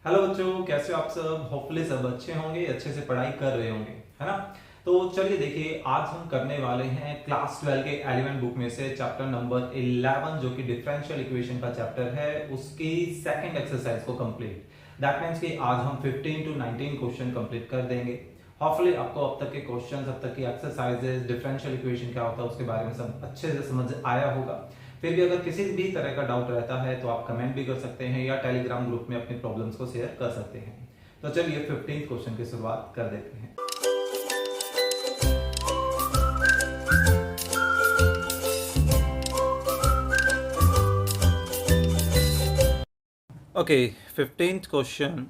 Hello बच्चों, कैसे हो आप सब। होपफुली सब अच्छे होंगे, अच्छे से पढ़ाई कर रहे होंगे, है ना। तो चलिए देखिए, आज हम करने वाले हैं क्लास 12 के एलिमेंट बुक में से चैप्टर नंबर 11 जो कि डिफरेंशियल इक्वेशन का चैप्टर है, उसकी सेकंड एक्सरसाइज को कंप्लीट। दैट मीन्स कि आज हम 15 to 19 क्वेश्चन कंप्लीट कर देंगे। होपफुली आपको अब तक के क्वेश्चंस, अब तक की एक्सरसाइजेस, डिफरेंशियल इक्वेशन क्या होता है उसके बारे में सब अच्छे से समझ आया होगा। फिर भी अगर किसी भी तरह का डाउट रहता है तो आप कमेंट भी कर सकते हैं या टेलीग्राम ग्रुप में अपनी प्रॉब्लम्स को शेयर कर सकते हैं। तो चलिए 15th क्वेश्चन की शुरुआत कर देते हैं। Okay, 15th question.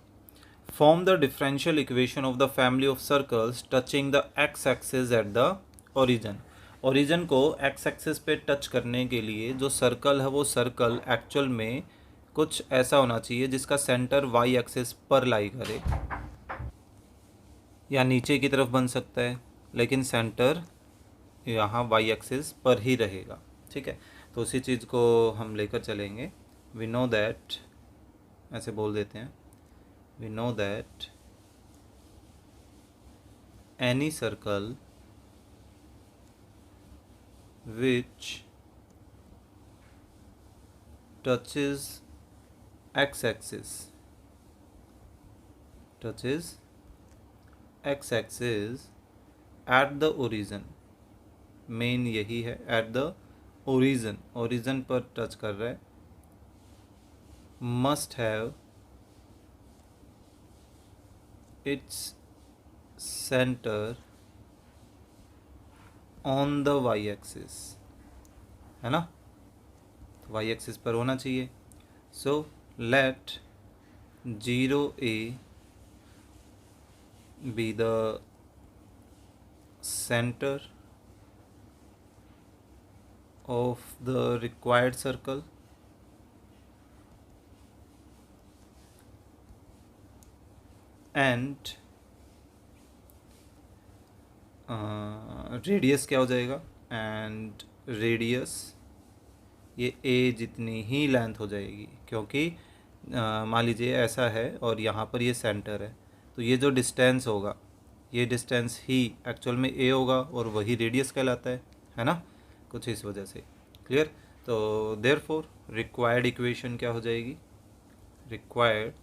Form the differential equation of the family of circles touching the x axis at the origin. Origin को एक्स एक्सिस पे टच करने के लिए जो सर्कल है वो सर्कल एक्चुअल में कुछ ऐसा होना चाहिए जिसका सेंटर वाई एक्सिस पर लाई करे, या नीचे की तरफ बन सकता है, लेकिन सेंटर यहाँ वाई एक्सिस पर ही रहेगा। ठीक है, तो उसी चीज़ को हम लेकर चलेंगे। वी नो दैट, ऐसे बोल देते हैं, we know that any circle which touches x axis at the origin। Main यही है, एट द ओरिजिन, ओरिजिन पर टच कर रहा है। Must have its centre on the Y axis, है ना, तो वाई एक्सिस पर होना चाहिए। So let 0a be the centre of the required circle and radius क्या हो जाएगा, एंड रेडियस ये a जितनी ही लेंथ हो जाएगी, क्योंकि मान लीजिए ऐसा है और यहाँ पर ये सेंटर है, तो ये जो डिस्टेंस होगा ये डिस्टेंस ही एक्चुअल में a होगा और वही रेडियस कहलाता है ना, कुछ इस वजह से। क्लियर। तो देयरफॉर रिक्वायर्ड इक्वेशन क्या हो जाएगी, रिक्वायर्ड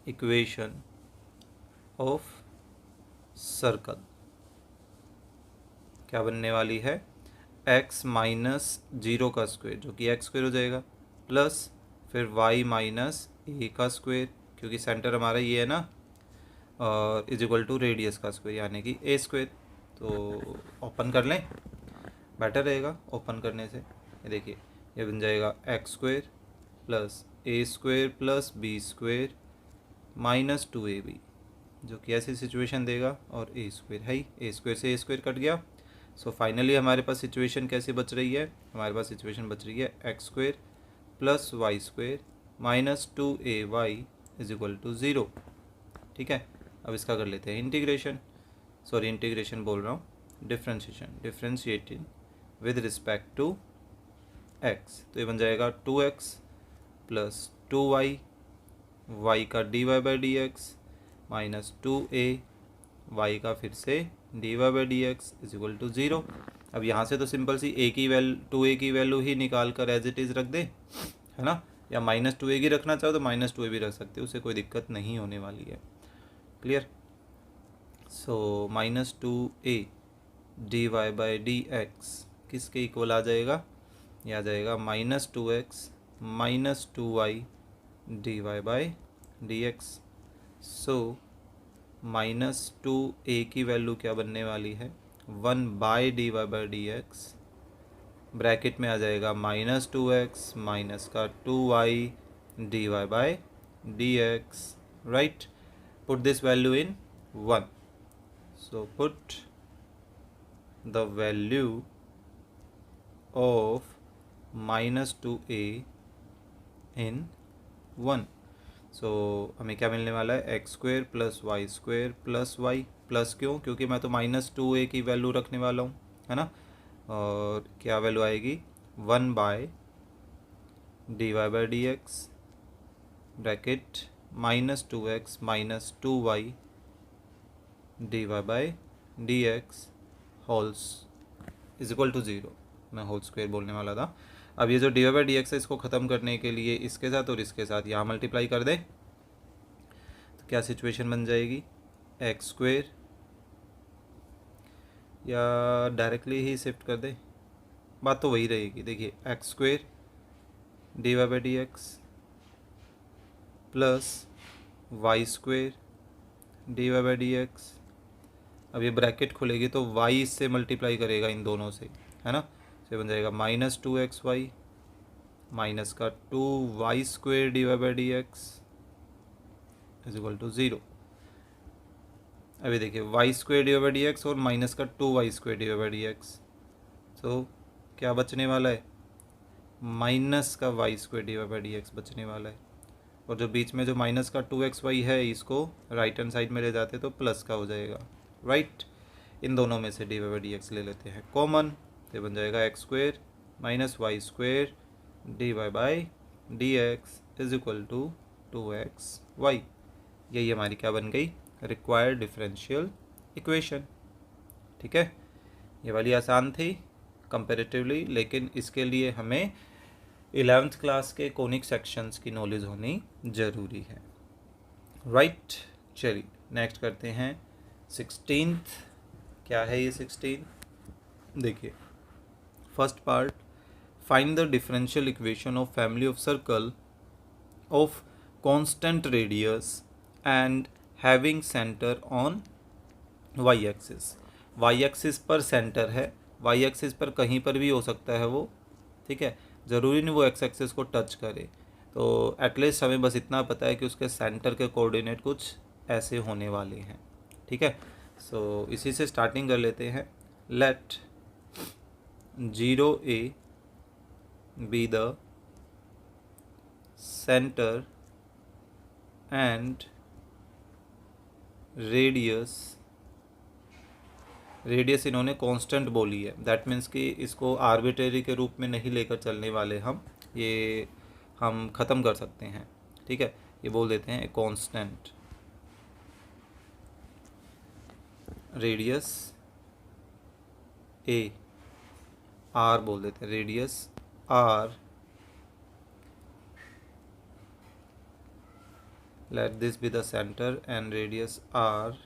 इक्वेशन ऑफ सर्कल क्या बनने वाली है, x माइनस 0 का स्क्वायर जो कि x स्क्वायर हो जाएगा, प्लस फिर y माइनस a का स्क्वायर क्योंकि सेंटर हमारा ये है ना, और इज इक्वल टू रेडियस का स्क्वायर यानी कि a स्क्वायर। तो ओपन कर लें, बेटर रहेगा ओपन करने से। ये देखिए, ये बन जाएगा x square plus a square plus b square minus 2ab, जो कि ऐसी सिचुएशन देगा, और a स्क्वायर है ही, a स्क्वायर से a स्क्वायर कट गया। सो फाइनली हमारे पास सिचुएशन कैसे बच रही है, हमारे पास सिचुएशन बच रही है x square plus Y square minus 2ay is equal to 0। ठीक है, अब इसका कर लेते हैं इंटीग्रेशन, सॉरी इंटीग्रेशन बोल रहा हूँ, differentiation, differentiating with respect to x। तो ये बन जाएगा 2x प्लस 2y, y का dy by D x minus 2a, y का फिर से dy by D x is equal to 0। अब यहाँ से तो सिंपल सी a की वैल्यू 2a की वैल्यू ही निकाल कर एज इट इज़ रख दे, है ना, या माइनस 2a की रखना चाहो तो माइनस 2a भी रख सकते हो, उससे कोई दिक्कत नहीं होने वाली है। Clear. So minus 2a dy by D X किसके इक्वल आ जाएगा, यह आ जाएगा minus 2x minus 2y dy by D X. So minus 2a की वैल्यू क्या बनने वाली है, 1 by D Y by D X, bracket में आ जाएगा माइनस 2x माइनस का 2y D Y by D X, right. Put this value in 1, so put the value of minus 2a in 1। So हमें क्या मिलने वाला है, x square plus Y square plus Y, plus क्यों, क्योंकि मैं तो माइनस 2a की वैल्यू रखने वाला हूँ, है ना, और क्या वैल्यू आएगी 1 by D Y by D X bracket minus 2x minus 2y dy by D X whole's is equal to 0। मैं होल स्क्वायर बोलने वाला था। अब ये जो डी बाई डी एक्स है इसको ख़त्म करने के लिए इसके साथ और इसके साथ यहाँ मल्टीप्लाई कर दे तो क्या सिचुएशन बन जाएगी, एक्स स्क्वेयर, या डायरेक्टली ही शिफ्ट कर दे, बात तो वही रहेगी। देखिए X square D Y by D X plus Y square D Y by D X. अब ये ब्रैकेट खुलेगी तो y इससे मल्टीप्लाई करेगा इन दोनों से, है ना, तो बन जाएगा माइनस 2xy माइनस का 2y square D Y by D x is equal to 0। अभी देखिए y square D Y by D X और माइनस का 2y square D Y by D X, तो क्या बचने वाला है, माइनस का y square D Y by D X बचने वाला है। और जो बीच में जो माइनस का 2xy है इसको राइट हैंड साइड में ले जाते तो प्लस का हो जाएगा, राइट। इन दोनों में से D Y by D X ले लेते हैं कॉमन, तो बन जाएगा X square minus Y square D Y by D x is equal to 2xy। यही हमारी क्या बन गई, रिक्वायर्ड डिफरेंशियल इक्वेशन। ठीक है, ये वाली आसान थी कंपैरेटिवली, लेकिन इसके लिए हमें 11th क्लास के कोनिक सेक्शंस की नॉलेज होनी ज़रूरी है, राइट। चलिए नेक्स्ट करते हैं 16th। क्या है ये 16? देखिए first part, find the differential equation of family of circle of constant radius and having centre on Y axis. Y axis पर सेंटर है, वाई एक्सिस पर कहीं पर भी हो सकता है वो, ठीक है, ज़रूरी नहीं वो एक्स एक्सिस को टच करे। तो एटलीस्ट हमें बस इतना पता है कि उसके सेंटर के कोऑर्डिनेट कुछ ऐसे होने वाले हैं, ठीक है। सो इसी से स्टार्टिंग कर लेते हैं। Let 0a be the centre and radius इन्होंने कांस्टेंट बोली है, दैट मीन्स कि इसको आर्बिट्रेरी के रूप में नहीं लेकर चलने वाले हम, ये हम ख़त्म कर सकते हैं, ठीक है। ये बोल देते हैं कांस्टेंट रेडियस ए, आर बोल देते हैं, radius R, let this be the centre and radius R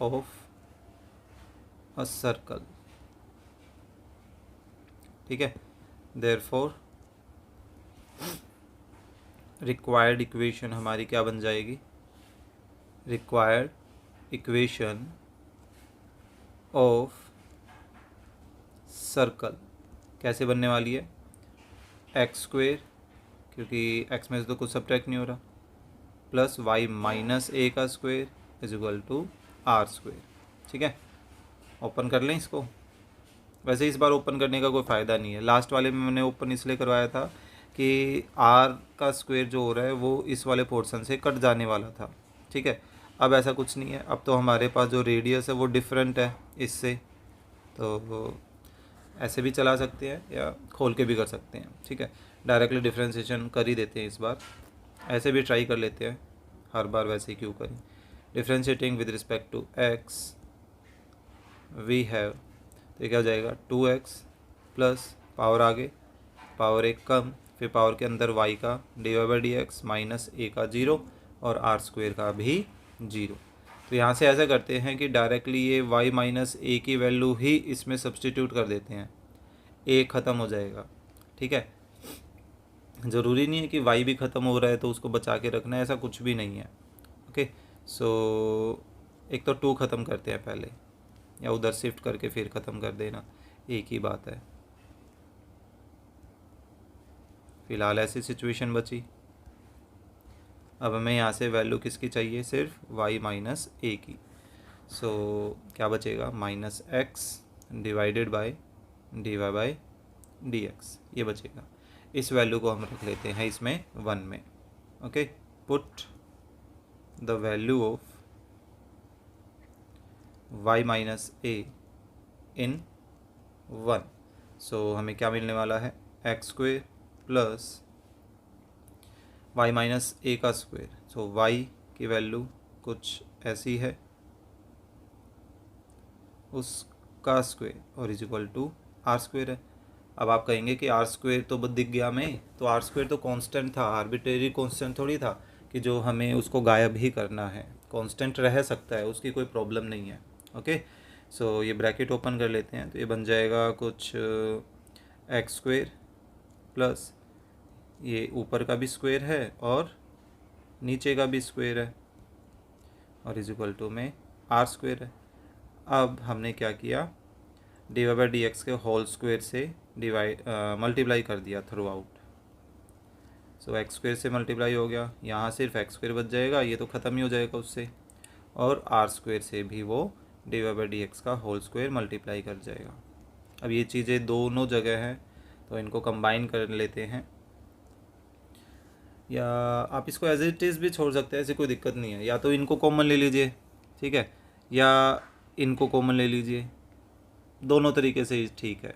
of a circle, ठीक है। देयरफॉर रिक्वायर्ड इक्वेशन हमारी क्या बन जाएगी, रिक्वायर्ड इक्वेशन ऑफ सर्कल कैसे बनने वाली है, एक्स स्क्वेयर, क्योंकि एक्स में से तो कुछ सब्ट्रैक्ट नहीं हो रहा, प्लस वाई माइनस ए का square is equal to R square, ठीक है। ओपन कर लें इसको। वैसे इस बार ओपन करने का कोई फ़ायदा नहीं है, लास्ट वाले में मैंने ओपन इसलिए करवाया था कि आर का स्क्वेयर जो हो रहा है वो इस वाले पोर्शन से कट जाने वाला था, ठीक है। अब ऐसा कुछ नहीं है, अब तो हमारे पास जो रेडियस है वो डिफरेंट है इससे, तो ऐसे भी चला सकते हैं या खोल के भी कर सकते हैं, ठीक है। डायरेक्टली डिफ्रेंशिएशन कर ही देते हैं इस बार, ऐसे भी ट्राई कर लेते हैं, हर बार वैसे ही क्यों करें। Differentiating with respect to X we have, तो क्या हो जाएगा 2x प्लस पावर आगे, पावर एक कम, फिर पावर के अंदर y का D Y by D x minus A का 0 और आर स्क्वेयर का भी 0। तो यहाँ से ऐसा करते हैं कि डायरेक्टली ये y माइनस ए की वैल्यू ही इसमें सब्सटीट्यूट कर देते हैं, a ख़त्म हो जाएगा, ठीक है। ज़रूरी नहीं है कि y भी ख़त्म हो रहा है तो उसको बचा के रखना है, ऐसा कुछ भी नहीं है, ओके। सो एक तो 2 ख़त्म करते हैं पहले, या उधर शिफ्ट करके फिर ख़त्म कर देना, एक ही बात है। फ़िलहाल ऐसी सिचुएशन बची। अब हमें यहाँ से वैल्यू किसकी चाहिए, सिर्फ y माइनस ए की। सो क्या बचेगा, minus X divided by D Y by D X, ये बचेगा। इस वैल्यू को हम रख लेते हैं इसमें 1 में, okay. Put the value of y minus A in 1। So हमें क्या मिलने वाला है, X square plus y minus A का स्क्वायर, सो y की वैल्यू कुछ ऐसी है, उसका स्क्वायर और is equal to R square है। अब आप कहेंगे कि आर स्क्वायर तो दिख गया हमें, तो आर स्क्वायर तो कांस्टेंट था, आर्बिट्रेरी कांस्टेंट थोड़ी था कि जो हमें उसको गायब ही करना है, कांस्टेंट रह सकता है, उसकी कोई प्रॉब्लम नहीं है। ओके, सो ये ब्रैकेट ओपन कर लेते हैं, तो ये बन जाएगा कुछ एक्स स्क्वायर प्लस ये ऊपर का भी स्क्वायर है और नीचे का भी स्क्वायर है और इज इक्वल टू में आर स्क्वायर है। अब हमने क्या किया, D Y by D X के होल स्क्वायर से मल्टीप्लाई कर दिया throughout, so X square से मल्टीप्लाई हो गया, यहाँ सिर्फ एक्स स्क्वायर बच जाएगा, ये तो ख़त्म ही हो जाएगा उससे, और आर स्क्वायर से भी वो D Y by D X का होल स्क्वायर मल्टीप्लाई कर जाएगा। अब ये चीज़ें दोनों जगह हैं तो इनको कंबाइन कर लेते हैं, या आप इसको एज इट इज़ भी छोड़ सकते हैं, ऐसी कोई दिक्कत नहीं है, या तो इनको कॉमन ले लीजिए, ठीक है, या इनको कॉमन ले लीजिए, दोनों तरीके से ठीक है,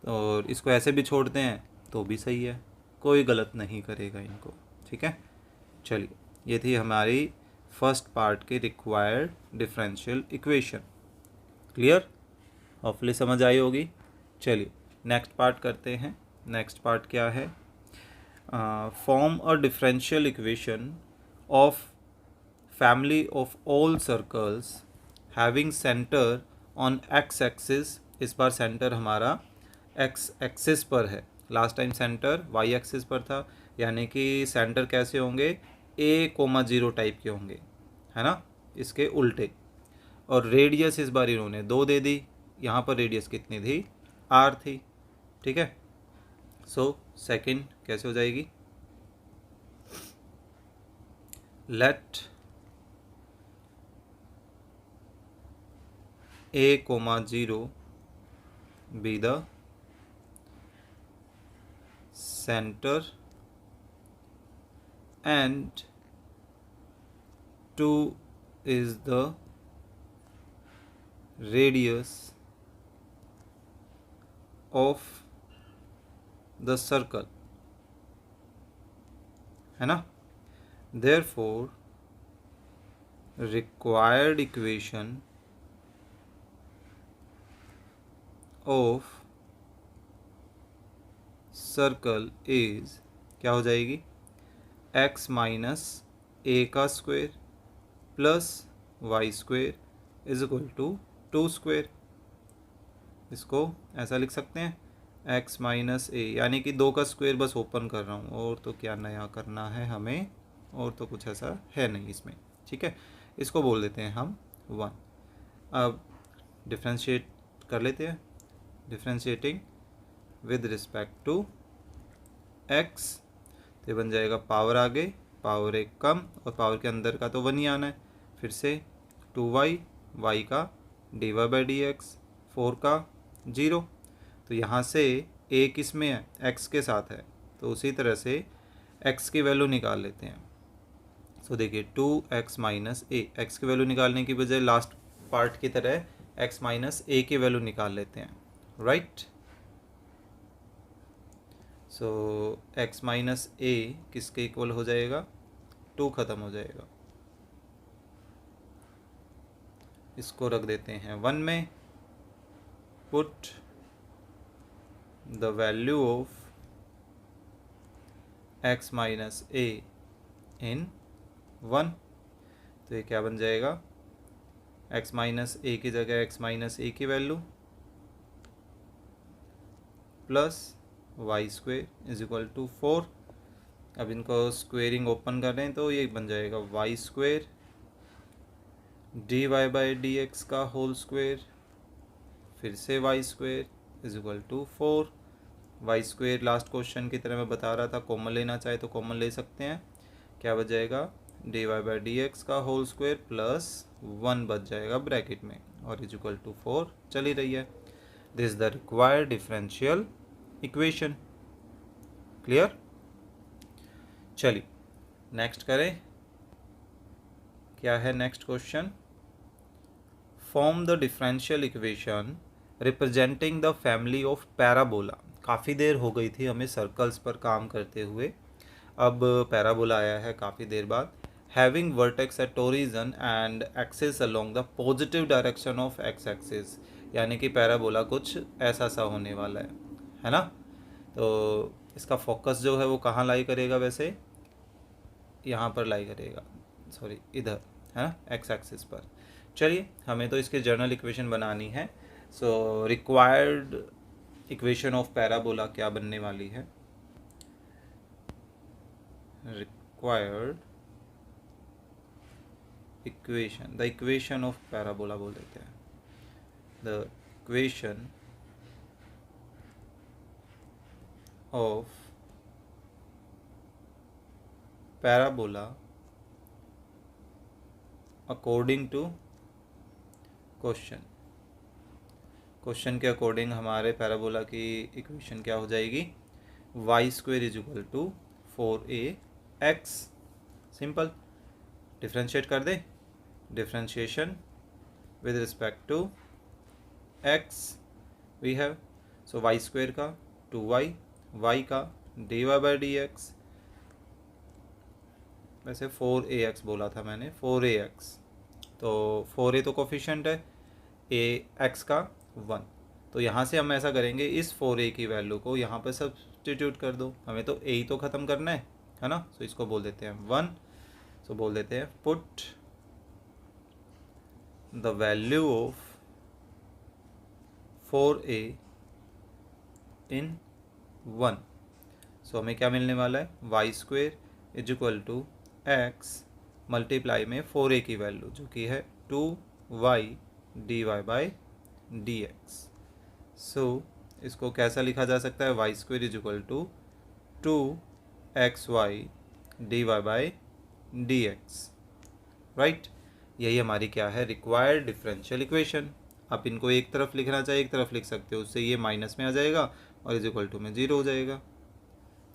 और इसको ऐसे भी छोड़ते हैं तो भी सही है, कोई गलत नहीं करेगा इनको, ठीक है। चलिए, ये थी हमारी फर्स्ट पार्ट की required differential equation. Clear, hopefully समझ आई होगी। चलिए नेक्स्ट पार्ट करते हैं। नेक्स्ट पार्ट क्या है, form a differential equation of family of all circles having centre on X axis. इस बार सेंटर हमारा एक्स एक्सिस पर है, last time centre Y axis पर था, यानी कि सेंटर कैसे होंगे, a,0 टाइप के होंगे, है ना, इसके उल्टे। और रेडियस इस बार इन्होंने 2 दे दी, यहाँ पर रेडियस कितनी थी, r थी, ठीक है। सो सेकंड कैसे हो जाएगी, late a,0 be the center and 2 is the radius of the circle, है ना। therefore required equation of circle is क्या हो जाएगी, x माइनस ए का square plus Y square is equal to 2 square. इसको ऐसा लिख सकते हैं, x माइनस ए, यानी कि 2 का स्क्वायर बस ओपन कर रहा हूँ, और तो क्या नया करना है हमें, और तो कुछ ऐसा है नहीं इसमें, ठीक है। इसको बोल देते हैं हम 1। अब डिफ्रेंशिएट कर लेते हैं, differentiating with respect to x, तो बन जाएगा पावर आगे, पावर 1 कम, और पावर के अंदर का तो 1 ही आना है, फिर से 2y, y का dy बाई डी एक्स, 4 का 0, तो यहाँ से a किस में है, x के साथ है, तो उसी तरह से x की वैल्यू निकाल लेते हैं। सो देखिए 2x माइनस ए, एक्स की वैल्यू निकालने की बजाय लास्ट पार्ट की तरह x माइनस ए की वैल्यू निकाल लेते हैं, राइट। सो x माइनस ए किसके इक्वल हो जाएगा, 2 ख़त्म हो जाएगा, इसको रख देते हैं 1 में, put the value of x minus A in 1, तो ये क्या बन जाएगा, x माइनस ए की जगह x माइनस ए की value plus Y square is equal to 4। अब इनको स्क्वेयरिंग ओपन कर रहे हैं तो ये बन जाएगा Y square D Y by D X का होल स्क्वेयर, फिर से Y square is equal to 4। Y square last question की तरह मैं बता रहा था, कॉमन लेना चाहे तो कॉमन ले सकते हैं, क्या बच जाएगा, D Y by D X का होल स्क्वेयर प्लस 1 बच जाएगा ब्रैकेट में, और इज इक्वल टू 4 चली रही है। This is the required differential equation. Clear, चलिए नेक्स्ट करें, क्या है next question, form the differential equation representing the family of parabola. काफ़ी देर हो गई थी हमें सर्कल्स पर काम करते हुए, अब पैराबोला आया है काफ़ी देर बाद। Having vertex at origin and axis along the positive direction of X axis, यानी कि पैराबोला कुछ ऐसा सा होने वाला है ना। तो इसका फोकस जो है वो कहाँ लाई करेगा, वैसे यहाँ पर लाई करेगा, सॉरी इधर, है ना, एक्स एक्सिस पर। चलिए, हमें तो इसके जर्नल इक्वेशन बनानी है। So required equation of parabola क्या बनने वाली है? Required equation, the equation of parabola बोल देते हैं, the equation of parabola according to question. Question के अकॉर्डिंग हमारे पैराबोला की इक्वेशन क्या हो जाएगी? Y square is equal to 4ax। Simple, differentiate कर दे, differentiation with respect to x we have, so Y square का 2y, y का dy बाई डी एक्स, वैसे 4ax बोला था मैंने, 4ax, तो 4a तो कोफिशिएंट है, ax का 1, तो यहाँ से हम ऐसा करेंगे, इस 4a की वैल्यू को यहाँ पर सब्स्टिट्यूट कर दो, हमें तो a ही तो ख़त्म करना है ना। सो इसको बोल देते हैं 1, सो बोल देते हैं put the value of 4a in 1। So हमें क्या मिलने वाला है? Y square is equal to X multiply में 4a की वैल्यू जो कि है 2y dy by D X. So इसको कैसा लिखा जा सकता है? Y square is equal to 2xy dy by D X, right. यही हमारी क्या है? Required differential equation. आप इनको एक तरफ लिखना चाहिए, एक तरफ लिख सकते हो, उससे ये माइनस में आ जाएगा और इज इक्वल टू में 0 हो जाएगा।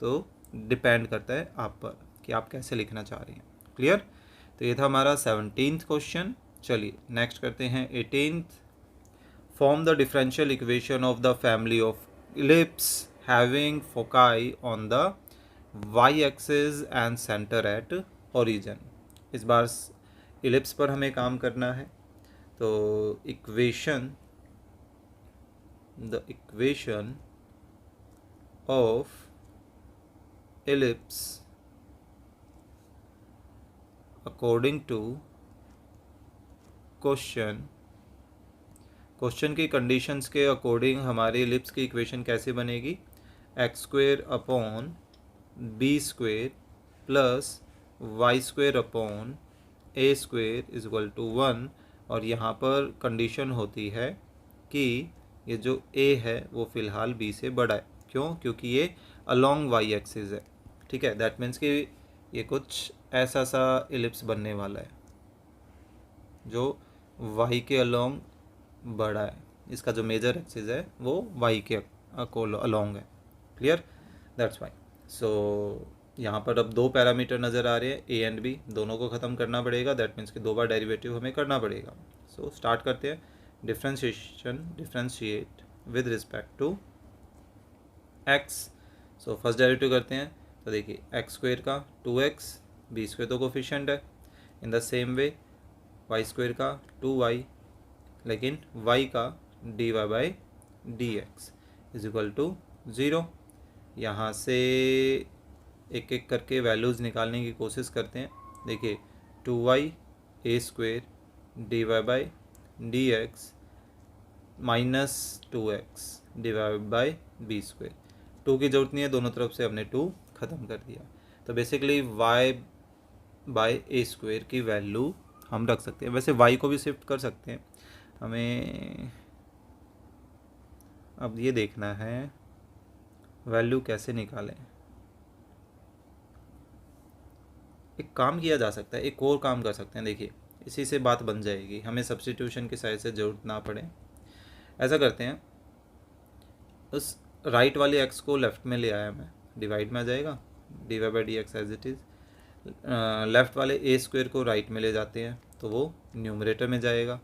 तो डिपेंड करता है आप पर कि आप कैसे लिखना चाह रहे हैं। क्लियर? तो ये था हमारा 17th क्वेश्चन। चलिए नेक्स्ट करते हैं 18th। Form the differential equation of the family of ellipse having foci on the Y axis and centre at origin. इस बार इलिप्स पर हमें काम करना है, तो equation, the equation of ellipse according to question की कंडीशंस के अकॉर्डिंग हमारी इलिप्स की इक्वेशन कैसे बनेगी? X square upon B square plus Y square upon A square is equal to 1, और यहाँ पर कंडीशन होती है कि ये जो ए है वो फ़िलहाल बी से बड़ा है। क्यों? क्योंकि ये अलोंग वाई एक्सिस है, ठीक है। दैट मीन्स कि ये कुछ ऐसा सा इलिप्स बनने वाला है जो वाई के अलोंग बड़ा है। इसका जो मेजर एक्सिस है वो वाई के अलोंग है। क्लियर? That's why. सो यहाँ पर अब 2 पैरामीटर नज़र आ रहे हैं, ए एंड बी, दोनों को ख़त्म करना पड़ेगा। दैट मीन्स कि 2 बार डेरिवेटिव हमें करना पड़ेगा। सो स्टार्ट करते हैं। Differentiate with respect to X. So first derivative करते हैं, तो देखिए एक्स स्क्वेयर का 2x, बी स्क्वेयर तो कोफिशिएंट है। In the same way Y square का 2y, लेकिन y का dy by D x is equal to 0। यहाँ से एक एक करके वैल्यूज़ निकालने की कोशिश करते हैं। देखिए 2y A square D by D x minus 2x divide by B square. 2 की ज़रूरत नहीं है, दोनों तरफ से हमने 2 ख़त्म कर दिया। तो basically y by A square की वैल्यू हम रख सकते हैं। वैसे y को भी शिफ्ट कर सकते हैं, हमें अब ये देखना है वैल्यू कैसे निकालें। एक काम किया जा सकता है, एक और काम कर सकते हैं। देखिए इसी से बात बन जाएगी, हमें सब्स्टिट्यूशन की साइड से ज़रूरत ना पड़े। ऐसा करते हैं, उस राइट वाले एक्स को लेफ़्ट में ले आया मैं, डिवाइड में आ जाएगा, D Y by D X as it is. Left वाले ए स्क्वेयर को राइट में ले जाते हैं तो वो न्यूमरेटर में जाएगा।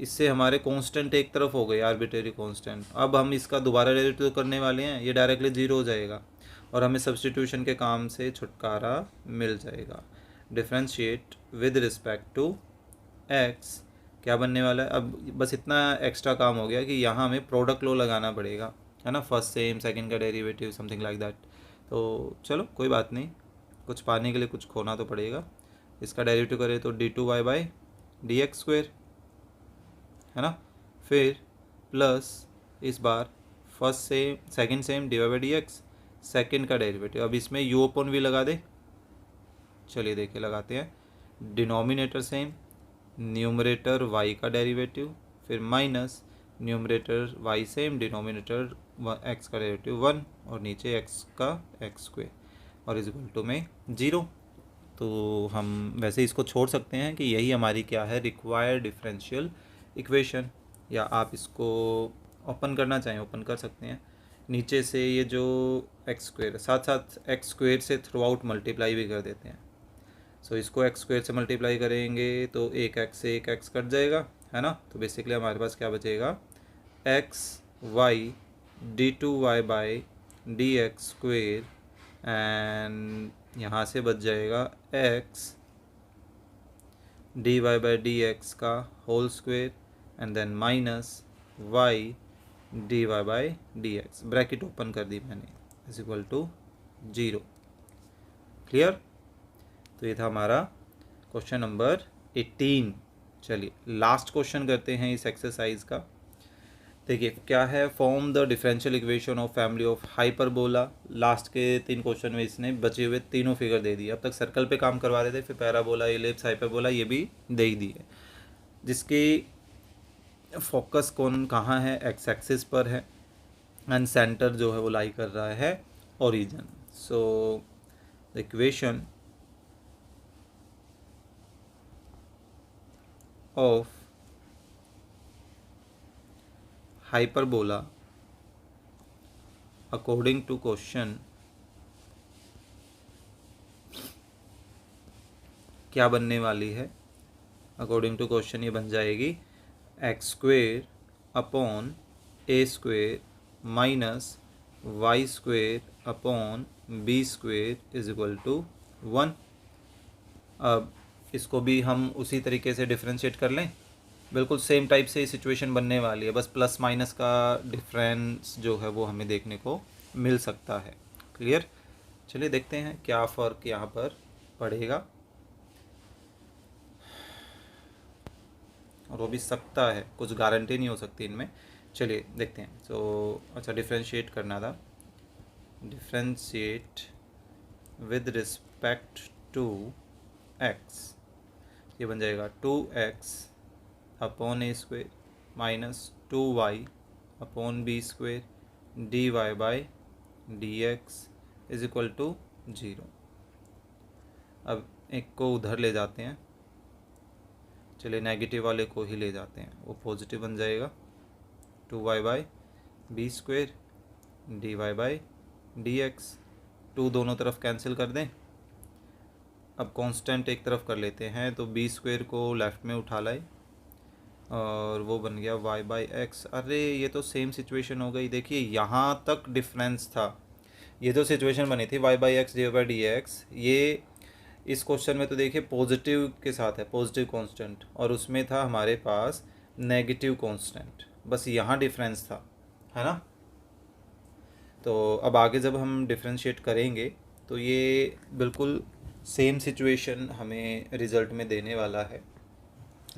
इससे हमारे कांस्टेंट एक तरफ हो गए, आर्बिट्रेरी कांस्टेंट। अब हम इसका दोबारा डेरिवेटिव करने वाले हैं, ये डायरेक्टली 0 हो जाएगा। और हमें सब्स्टिट्यूशन के काम से छुटकारा मिल जाएगा। Differentiate with respect to X क्या बनने वाला है। अब बस इतना एक्स्ट्रा काम हो गया कि यहाँ हमें प्रोडक्ट लॉ लगाना पड़ेगा, है ना, फर्स्ट सेम सेकंड का डेरिवेटिव समथिंग लाइक दैट। तो चलो कोई बात नहीं, कुछ पाने के लिए कुछ खोना तो पड़ेगा। इसका डेरिवेटिव करें तो d2y/dx², है ना, फिर प्लस इस बार first same second same dy/dx, second का डेरिवेटिव। अब इसमें u/v लगा दे। चलिए देखिए लगाते हैं। डिनोमिनेटर सेम, न्यूमरेटर y का डेरिवेटिव, फिर minus numerator y same, denominator x का डेरिवेटिव 1 और नीचे x का x² और इज इक्वल टू में 0। तो हम वैसे इसको छोड़ सकते हैं कि यही हमारी क्या है, रिक्वायर्ड डिफरेंशियल इक्वेशन। या आप इसको ओपन करना चाहें ओपन कर सकते हैं। नीचे से ये जो x² साथ साथ x² से थ्रू आउट मल्टीप्लाई भी कर देते हैं। सो इसको x² से मल्टीप्लाई करेंगे तो एक x से एक x कट जाएगा, है ना। तो बेसिकली हमारे पास क्या बचेगा, xy d2y/dx² एंड यहाँ से बच जाएगा x dy/dx का whole square and then minus y dy/dx, bracket open कर दी मैंने, इज इक्वल टू 0। क्लियर। तो ये था हमारा क्वेश्चन नंबर 18। चलिए लास्ट क्वेश्चन करते हैं इस एक्सरसाइज का। देखिए क्या है, form the differential equation of family of hyperbola. Last के 3 क्वेश्चन में इसने बचे हुए तीनों फिगर दे दिए। अब तक सर्कल पे काम करवा रहे थे, फिर पैराबोला, एलिप्स, हाइपरबोला ये भी दे ही दिए। जिसकी फोकस कहाँ है, एक्स एक्सिस पर है एंड सेंटर जो है वो लाई कर रहा है origin. So the equation of hyperbola according to question क्या बनने वाली है। अकॉर्डिंग टू क्वेश्चन ये बन जाएगी x² upon a² minus y² upon b² is equal to 1। अब इसको भी हम उसी तरीके से डिफ्रेंशिएट कर लें। बिल्कुल सेम टाइप से सिचुएशन बनने वाली है, बस प्लस माइनस का डिफरेंस जो है वो हमें देखने को मिल सकता है। क्लियर। चलिए देखते हैं क्या फ़र्क यहाँ पर पड़ेगा, और वो भी सकता है, कुछ गारंटी नहीं हो सकती इनमें। चलिए देखते हैं। तो अच्छा डिफ्रेंशिएट करना था, differentiate with respect to x, ये बन जाएगा 2x upon a² minus 2y upon b² dy/dx is equal to 0। अब एक को उधर ले जाते हैं, चलिए नेगेटिव वाले को ही ले जाते हैं, वो पॉजिटिव बन जाएगा 2y/b² dy/dx। 2 दोनों तरफ कैंसिल कर दें। अब कांस्टेंट एक तरफ कर लेते हैं, तो b² को लेफ़्ट में उठा लाए और वो बन गया y/x। अरे ये तो सेम सिचुएशन हो गई। देखिए यहाँ तक डिफरेंस था, ये तो सिचुएशन बनी थी y/x dy/dx। ये इस क्वेश्चन में तो देखिए पॉजिटिव के साथ है, पॉजिटिव कांस्टेंट, और उसमें था हमारे पास नेगेटिव कांस्टेंट। बस यहाँ डिफरेंस था, है ना। तो अब आगे जब हम डिफ्रेंशिएट करेंगे तो ये बिल्कुल सेम सिचुएशन हमें रिज़ल्ट में देने वाला है।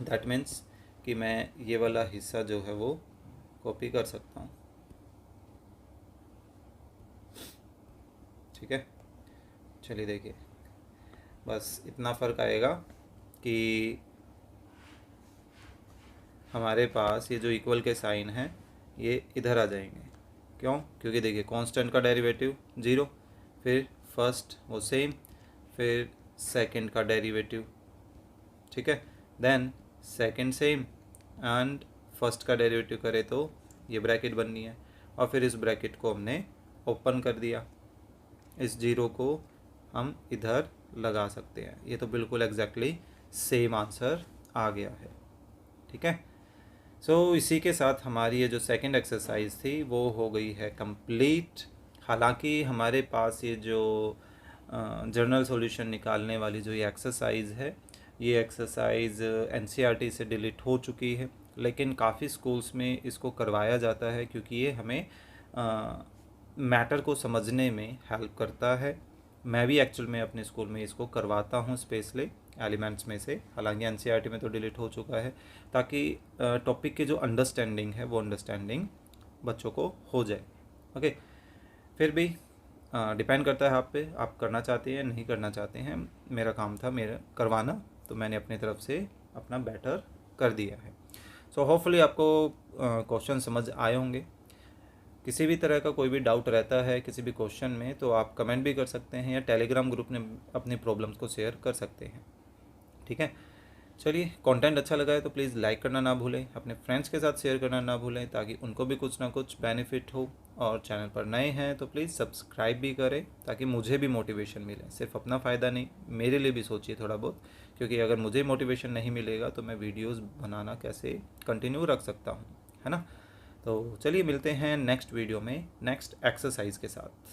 दैट मीन्स कि मैं ये वाला हिस्सा जो है वो कॉपी कर सकता हूँ, ठीक है। चलिए देखिए, बस इतना फ़र्क आएगा कि हमारे पास ये जो इक्वल के साइन हैं ये इधर आ जाएंगे। क्यों? क्योंकि देखिए कांस्टेंट का डेरिवेटिव 0, फिर फर्स्ट वो सेम, फिर सेकंड का डेरिवेटिव, ठीक है, then second same and first का डेरिवेटिव करे तो ये ब्रैकेट बननी है, और फिर इस ब्रैकेट को हमने ओपन कर दिया। इस 0 को हम इधर लगा सकते हैं। ये तो बिल्कुल एग्जैक्टली सेम आंसर आ गया है, ठीक है। सो इसी के साथ हमारी ये जो सेकंड एक्सरसाइज थी वो हो गई है कंप्लीट। हालांकि हमारे पास ये जो जर्नल सॉल्यूशन निकालने वाली जो ये एक्सरसाइज है, ये एक्सरसाइज एनसीईआरटी से डिलीट हो चुकी है, लेकिन काफ़ी स्कूल्स में इसको करवाया जाता है क्योंकि ये हमें मैटर को समझने में हेल्प करता है। मैं भी एक्चुअल में अपने स्कूल में इसको करवाता हूँ स्पेशली एलिमेंट्स में से, हालांकि एनसीईआरटी में तो डिलीट हो चुका है, ताकि टॉपिक की जो अंडरस्टैंडिंग है वो अंडरस्टैंडिंग बच्चों को हो जाए। ओके, फिर भी डिपेंड करता है आप पे, आप करना चाहते हैं नहीं करना चाहते हैं। मेरा काम था मेरा करवाना, तो मैंने अपनी तरफ से अपना बेटर कर दिया है। सो होपफुली आपको क्वेश्चन समझ आए होंगे। किसी भी तरह का कोई भी डाउट रहता है किसी भी क्वेश्चन में तो आप कमेंट भी कर सकते हैं या टेलीग्राम ग्रुप में अपनी प्रॉब्लम्स को शेयर कर सकते हैं। ठीक है, चलिए, कंटेंट अच्छा लगा है तो प्लीज़ लाइक करना ना भूलें, अपने फ्रेंड्स के साथ शेयर करना ना भूलें ताकि उनको भी कुछ ना कुछ बेनिफिट हो। और चैनल पर नए हैं तो प्लीज़ सब्सक्राइब भी करें ताकि मुझे भी मोटिवेशन मिले। सिर्फ अपना फ़ायदा नहीं, मेरे लिए भी सोचिए थोड़ा बहुत, क्योंकि अगर मुझे मोटिवेशन नहीं मिलेगा तो मैं वीडियोज़ बनाना कैसे कंटिन्यू रख सकता हूँ, है ना। तो चलिए मिलते हैं नेक्स्ट वीडियो में नेक्स्ट एक्सरसाइज के साथ।